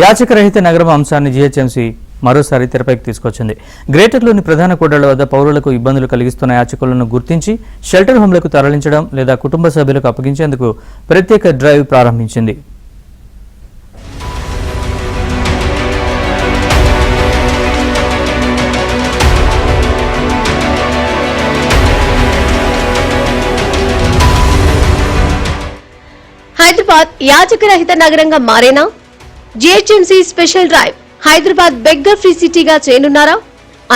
యాచకరహిత నగరం అంశాన్ని జీహెచ్ఎంసీ మరోసారి తెరపైకి తీసుకొచ్చింది. గ్రేటర్లోని ప్రధాన కూడళ్ల వద్ద పౌరులకు ఇబ్బందులు కలిగిస్తున్న యాచకులను గుర్తించి షెల్టర్ హోంలకు తరలించడం లేదా కుటుంబ సభ్యులకు అప్పగించేందుకు ప్రత్యేక డ్రైవ్ ప్రారంభించింది. హైదరాబాద్ యాచకరహిత నగరంగా మారేనా? GHMC special drive Hyderabad beggar free సిటీగా చేయనున్నారా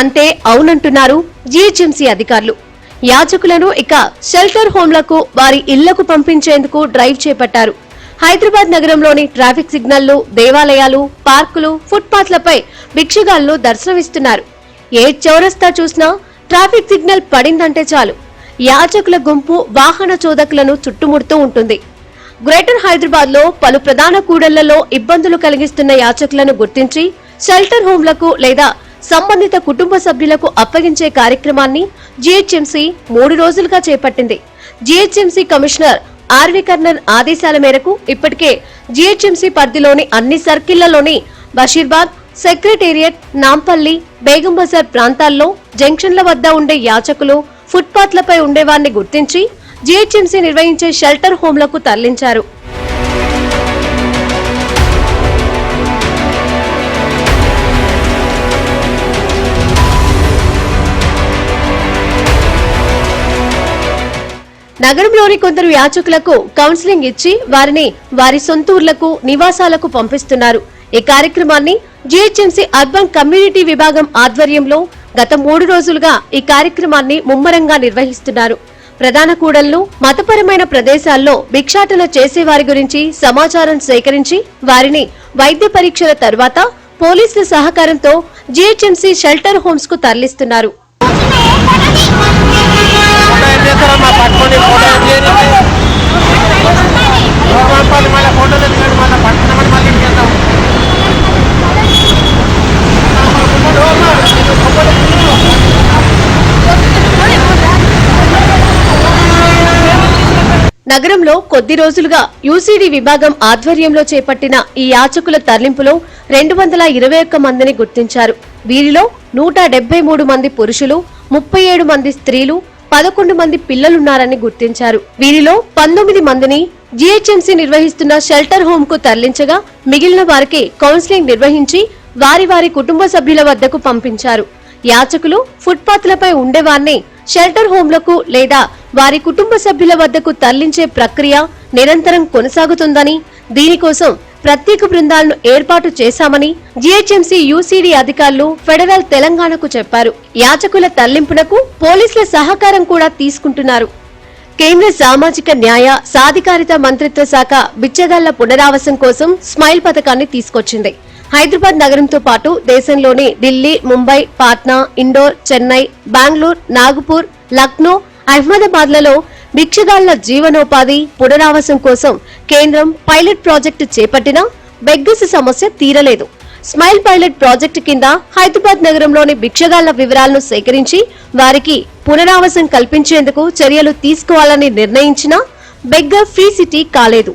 అంటే అవునంటున్నారు జీహెచ్ఎంసీ అధికారులు. యాచకులను ఇక షెల్టర్ హోంలకు వారి ఇళ్లకు పంపించేందుకు డ్రైవ్ చేపట్టారు. హైదరాబాద్ నగరంలోని ట్రాఫిక్ సిగ్నళ్లు, దేవాలయాలు, పార్కులు, ఫుట్పాత్లపై భిక్షగాళ్లు దర్శనమిస్తున్నారు. ఏ చౌరస్తా చూసినా ట్రాఫిక్ సిగ్నల్ పడిందంటే చాలు యాచకుల గుంపు వాహన చోదకులను చుట్టుముడుతూ ఉంటుంది. గ్రేటర్ హైదరాబాద్ లో పలు ప్రధాన కూడళ్లలో ఇబ్బందులు కలిగిస్తున్న యాచకులను గుర్తించి షెల్టర్ హోంలకు లేదా సంబంధిత కుటుంబ సభ్యులకు అప్పగించే కార్యక్రమాన్ని జీహెచ్ఎంసీ 3 రోజులుగా చేపట్టింది. జీహెచ్ఎంసీ కమిషనర్ ఆర్వి కర్ణన్ ఆదేశాల మేరకు ఇప్పటికే జీహెచ్ఎంసీ పరిధిలోని అన్ని సర్కిళ్లలోని బషీర్బాగ్, సెక్రటేరియట్, నాంపల్లి, బేగం బజార్ ప్రాంతాల్లో జంక్షన్ల వద్ద ఉండే యాచకులు, ఫుట్పాత్లపై ఉండేవారిని గుర్తించి జీహెచ్ఎంసీ నిర్వహించే షెల్టర్ హోంలకు తరలించారు. నగరంలోని కొందరు యాచకులకు కౌన్సిలింగ్ ఇచ్చి వారిని వారి సొంతూర్లకు, నివాసాలకు పంపిస్తున్నారు. ఈ కార్యక్రమాన్ని జీహెచ్ఎంసీ అర్బన్ కమ్యూనిటీ విభాగం ఆధ్వర్యంలో గత 3 రోజులుగా ఈ కార్యక్రమాన్ని ముమ్మరంగా నిర్వహిస్తున్నారు. ప్రధాన కూడళ్లు, మతపరమైన ప్రదేశాల్లో భిక్షాటన చేసేవారి గురించి సమాచారం సేకరించి వారిని వైద్య పరీక్షల తర్వాత పోలీసుల సహకారంతో జీహెచ్ఎంసీ షెల్టర్ హోమ్స్ కు తరలిస్తున్నారు. నగరంలో కొద్ది రోజులుగా యూసీడీ విభాగం ఆధ్వర్యంలో చేపట్టిన ఈ యాచకుల తరలింపులో 221 మందిని గుర్తించారు. వీరిలో 173 మంది పురుషులు, 37 మంది స్త్రీలు, 11 మంది పిల్లలున్నారని గుర్తించారు. వీరిలో 19 మందిని జీహెచ్ఎంసీ నిర్వహిస్తున్న షెల్టర్ హోమ్ కు తరలించగా మిగిలిన వారికి కౌన్సిలింగ్ నిర్వహించి వారి వారి కుటుంబ సభ్యుల వద్దకు పంపించారు. యాచకులు ఫుట్పాత్లపై ఉండేవారిని షెల్టర్ హోంలకు లేదా వారి కుటుంబ సభ్యుల వద్దకు తరలించే ప్రక్రియ నిరంతరం కొనసాగుతుందని, దీనికోసం ప్రత్యేక బృందాలను ఏర్పాటు చేశామని జీహెచ్ఎంసీ యూసీడీ అధికారులు ఫెడరల్ తెలంగాణకు చెప్పారు. యాచకుల తరలింపునకు పోలీసుల సహకారం కూడా తీసుకుంటున్నారు. కేంద్ర సామాజిక న్యాయ సాధికారిత మంత్రిత్వ శాఖ బిచ్చగాళ్ల పునరావాసం కోసం స్మైల్ పథకాన్ని తీసుకొచ్చింది. హైదరాబాద్ నగరంతో పాటు దేశంలోని ఢిల్లీ, ముంబై, పాట్నా, ఇండోర్, చెన్నై, బెంగళూరు, నాగపూర్, లక్నో, అహ్మదాబాద్లలో భిక్షగాళ్ల జీవనోపాధి పునరావాసం కోసం కేంద్రం పైలట్ ప్రాజెక్టు చేపట్టినా బెగ్గర్స్ సమస్య తీరలేదు. స్మైల్ పైలట్ ప్రాజెక్టు కింద హైదరాబాద్ నగరంలోని భిక్షగాళ్ల వివరాలను సేకరించి వారికి పునరావాసం కల్పించేందుకు చర్యలు తీసుకోవాలని నిర్ణయించినా బెగ్గర్ ఫ్రీ సిటీ కాలేదు.